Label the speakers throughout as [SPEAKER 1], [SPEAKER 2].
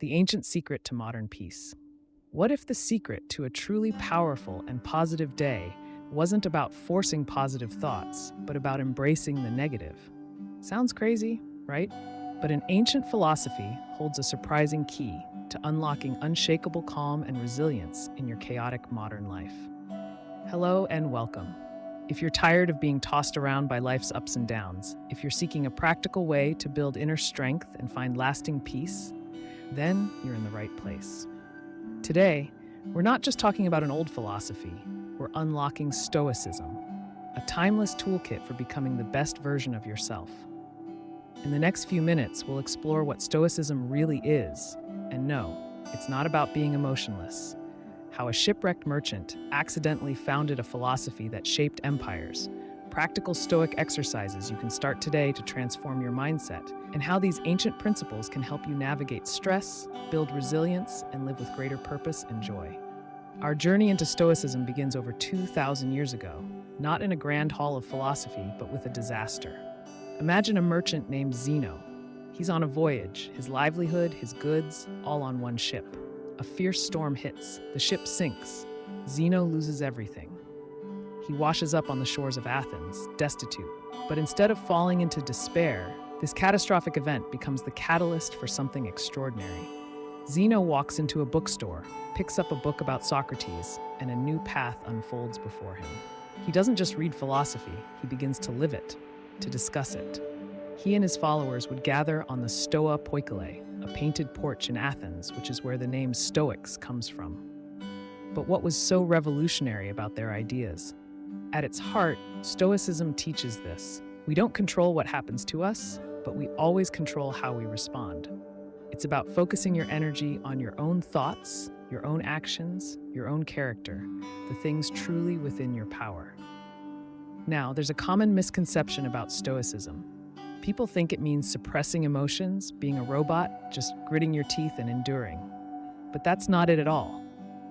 [SPEAKER 1] the ancient secret to modern peace. What if the secret to a truly powerful and positive day wasn't about forcing positive thoughts, but about embracing the negative? Sounds crazy, right? But an ancient philosophy holds a surprising key to unlocking unshakable calm and resilience in your chaotic modern life. Hello and welcome. If you're tired of being tossed around by life's ups and downs, if you're seeking a practical way to build inner strength and find lasting peace, then you're in the right place. Today, we're not just talking about an old philosophy, we're unlocking Stoicism, a timeless toolkit for becoming the best version of yourself. In the next few minutes, we'll explore what Stoicism really is. And no, it's not about being emotionless. How a shipwrecked merchant accidentally founded a philosophy that shaped empires, practical Stoic exercises you can start today to transform your mindset, and how these ancient principles can help you navigate stress, build resilience, and live with greater purpose and joy. Our journey into Stoicism begins over 2,000 years ago, not in a grand hall of philosophy, but with a disaster. Imagine a merchant named Zeno. He's on a voyage, his livelihood, his goods, all on one ship. A fierce storm hits, the ship sinks. Zeno loses everything. He washes up on the shores of Athens, destitute. But instead of falling into despair, this catastrophic event becomes the catalyst for something extraordinary. Zeno walks into a bookstore, picks up a book about Socrates, and a new path unfolds before him. He doesn't just read philosophy, he begins to live it, to discuss it. He and his followers would gather on the Stoa Poikile, a painted porch in Athens, which is where the name Stoics comes from. But what was so revolutionary about their ideas? At its heart, Stoicism teaches this. We don't control what happens to us, but we always control how we respond. It's about focusing your energy on your own thoughts, your own actions, your own character, the things truly within your power. Now, there's a common misconception about Stoicism. People think it means suppressing emotions, being a robot, just gritting your teeth and enduring. But that's not it at all.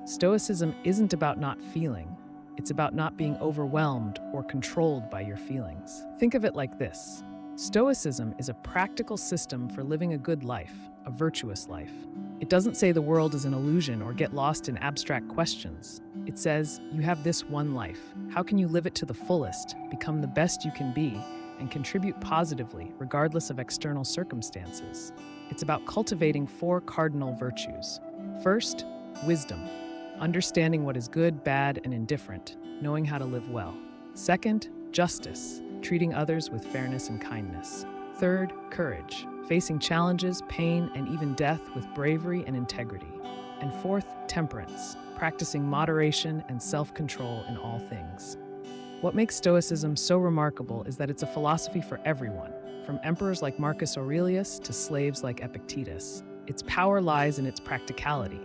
[SPEAKER 1] Stoicism isn't about not feeling. It's about not being overwhelmed or controlled by your feelings. Think of it like this. Stoicism is a practical system for living a good life, a virtuous life. It doesn't say the world is an illusion or get lost in abstract questions. It says, you have this one life. How can you live it to the fullest, become the best you can be, and contribute positively, regardless of external circumstances? It's about cultivating 4 cardinal virtues. First, wisdom. Understanding what is good, bad, and indifferent, knowing how to live well. Second, justice, treating others with fairness and kindness. Third, courage, facing challenges, pain, and even death with bravery and integrity. And fourth, temperance, practicing moderation and self-control in all things. What makes Stoicism so remarkable is that it's a philosophy for everyone, from emperors like Marcus Aurelius to slaves like Epictetus. Its power lies in its practicality.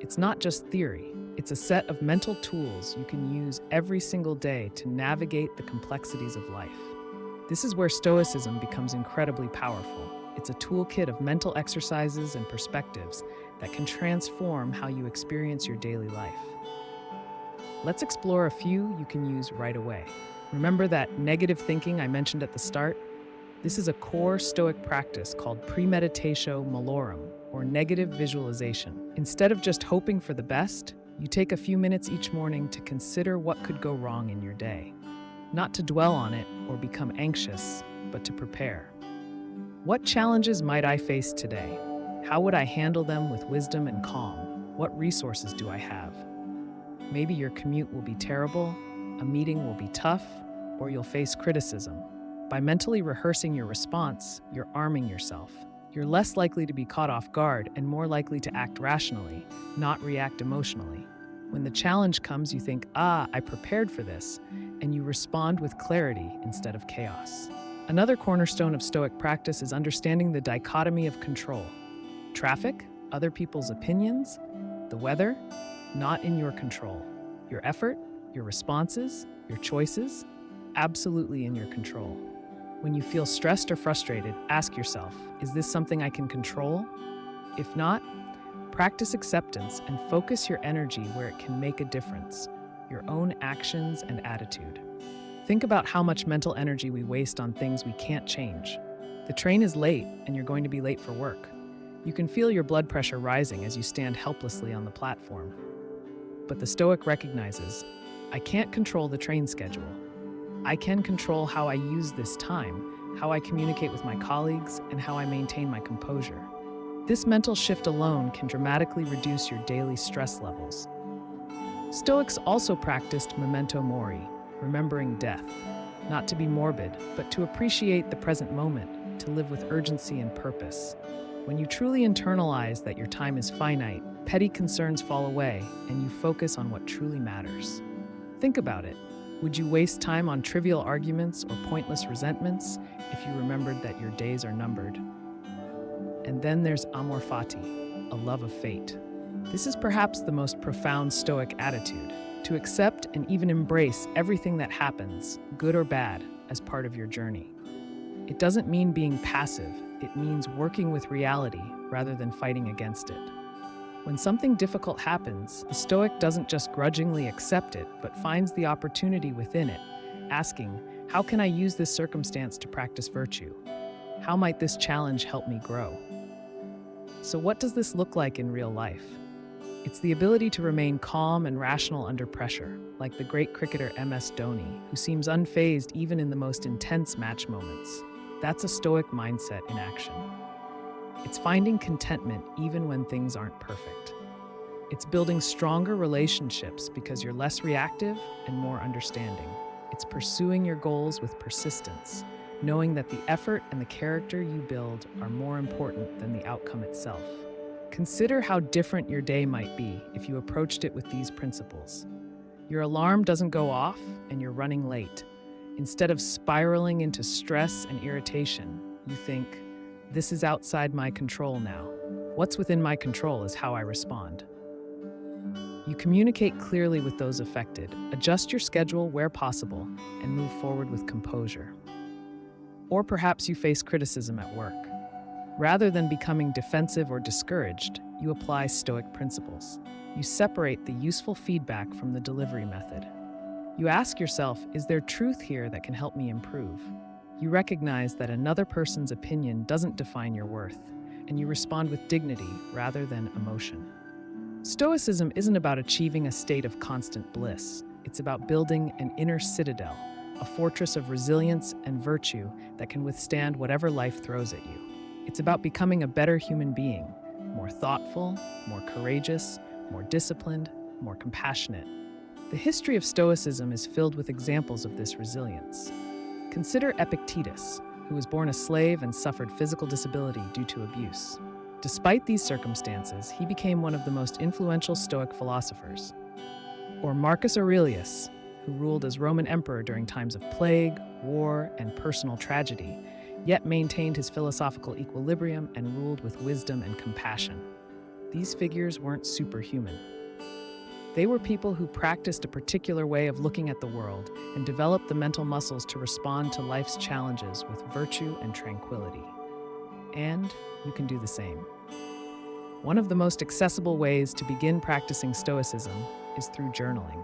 [SPEAKER 1] It's not just theory, it's a set of mental tools you can use every single day to navigate the complexities of life. This is where Stoicism becomes incredibly powerful. It's a toolkit of mental exercises and perspectives that can transform how you experience your daily life. Let's explore a few you can use right away. Remember that negative thinking I mentioned at the start? This is a core Stoic practice called premeditatio malorum, or negative visualization. Instead of just hoping for the best, you take a few minutes each morning to consider what could go wrong in your day. Not to dwell on it or become anxious, but to prepare. What challenges might I face today? How would I handle them with wisdom and calm? What resources do I have? Maybe your commute will be terrible, a meeting will be tough, or you'll face criticism. By mentally rehearsing your response, you're arming yourself. You're less likely to be caught off guard and more likely to act rationally, not react emotionally. When the challenge comes, you think, I prepared for this, and you respond with clarity instead of chaos. Another cornerstone of Stoic practice is understanding the dichotomy of control. Traffic, other people's opinions, the weather, not in your control. Your effort, your responses, your choices, absolutely in your control. When you feel stressed or frustrated, ask yourself, is this something I can control? If not, practice acceptance and focus your energy where it can make a difference, your own actions and attitude. Think about how much mental energy we waste on things we can't change. The train is late and you're going to be late for work. You can feel your blood pressure rising as you stand helplessly on the platform. But the Stoic recognizes, I can't control the train schedule. I can control how I use this time, how I communicate with my colleagues, and how I maintain my composure. This mental shift alone can dramatically reduce your daily stress levels. Stoics also practiced memento mori, remembering death, not to be morbid, but to appreciate the present moment, to live with urgency and purpose. When you truly internalize that your time is finite, petty concerns fall away, and you focus on what truly matters. Think about it. Would you waste time on trivial arguments or pointless resentments if you remembered that your days are numbered? And then there's amor fati, a love of fate. This is perhaps the most profound Stoic attitude, to accept and even embrace everything that happens, good or bad, as part of your journey. It doesn't mean being passive, it means working with reality rather than fighting against it. When something difficult happens, the Stoic doesn't just grudgingly accept it, but finds the opportunity within it, asking, how can I use this circumstance to practice virtue? How might this challenge help me grow? So what does this look like in real life? It's the ability to remain calm and rational under pressure, like the great cricketer MS Dhoni, who seems unfazed even in the most intense match moments. That's a Stoic mindset in action. It's finding contentment even when things aren't perfect. It's building stronger relationships because you're less reactive and more understanding. It's pursuing your goals with persistence, knowing that the effort and the character you build are more important than the outcome itself. Consider how different your day might be if you approached it with these principles. Your alarm doesn't go off and you're running late. Instead of spiraling into stress and irritation, you think, this is outside my control now. What's within my control is how I respond. You communicate clearly with those affected, adjust your schedule where possible, and move forward with composure. Or perhaps you face criticism at work. Rather than becoming defensive or discouraged, you apply Stoic principles. You separate the useful feedback from the delivery method. You ask yourself, is there truth here that can help me improve? You recognize that another person's opinion doesn't define your worth, and you respond with dignity rather than emotion. Stoicism isn't about achieving a state of constant bliss. It's about building an inner citadel, a fortress of resilience and virtue that can withstand whatever life throws at you. It's about becoming a better human being, more thoughtful, more courageous, more disciplined, more compassionate. The history of Stoicism is filled with examples of this resilience. Consider Epictetus, who was born a slave and suffered physical disability due to abuse. Despite these circumstances, he became one of the most influential Stoic philosophers. Or Marcus Aurelius, who ruled as Roman emperor during times of plague, war, and personal tragedy, yet maintained his philosophical equilibrium and ruled with wisdom and compassion. These figures weren't superhuman. They were people who practiced a particular way of looking at the world and developed the mental muscles to respond to life's challenges with virtue and tranquility. And you can do the same. One of the most accessible ways to begin practicing Stoicism is through journaling.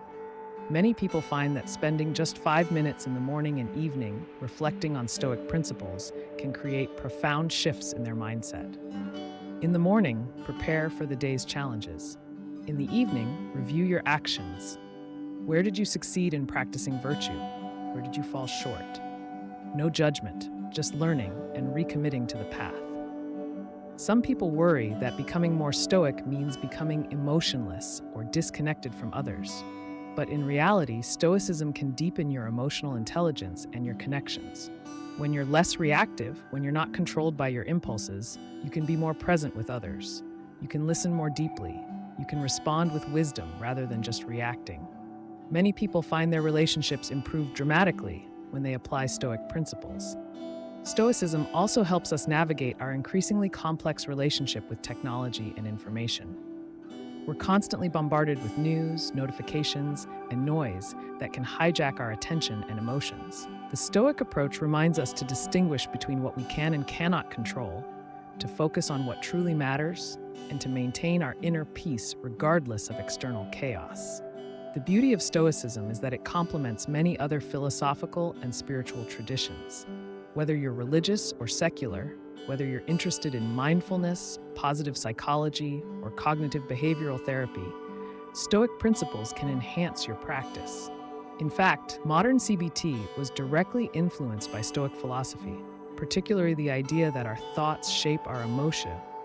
[SPEAKER 1] Many people find that spending just 5 minutes in the morning and evening reflecting on Stoic principles can create profound shifts in their mindset. In the morning, prepare for the day's challenges. In the evening, review your actions. Where did you succeed in practicing virtue? Where did you fall short? No judgment, just learning and recommitting to the path. Some people worry that becoming more Stoic means becoming emotionless or disconnected from others. But in reality, Stoicism can deepen your emotional intelligence and your connections. When you're less reactive, when you're not controlled by your impulses, you can be more present with others. You can listen more deeply. You can respond with wisdom rather than just reacting. Many people find their relationships improve dramatically when they apply Stoic principles. Stoicism also helps us navigate our increasingly complex relationship with technology and information. We're constantly bombarded with news, notifications, and noise that can hijack our attention and emotions. The Stoic approach reminds us to distinguish between what we can and cannot control, to focus on what truly matters, and to maintain our inner peace regardless of external chaos. The beauty of Stoicism is that it complements many other philosophical and spiritual traditions. Whether you're religious or secular, Whether you're interested in mindfulness, positive psychology, or cognitive behavioral therapy, Stoic principles can enhance your practice. In fact, modern CBT was directly influenced by Stoic philosophy, particularly the idea that our thoughts shape our emotion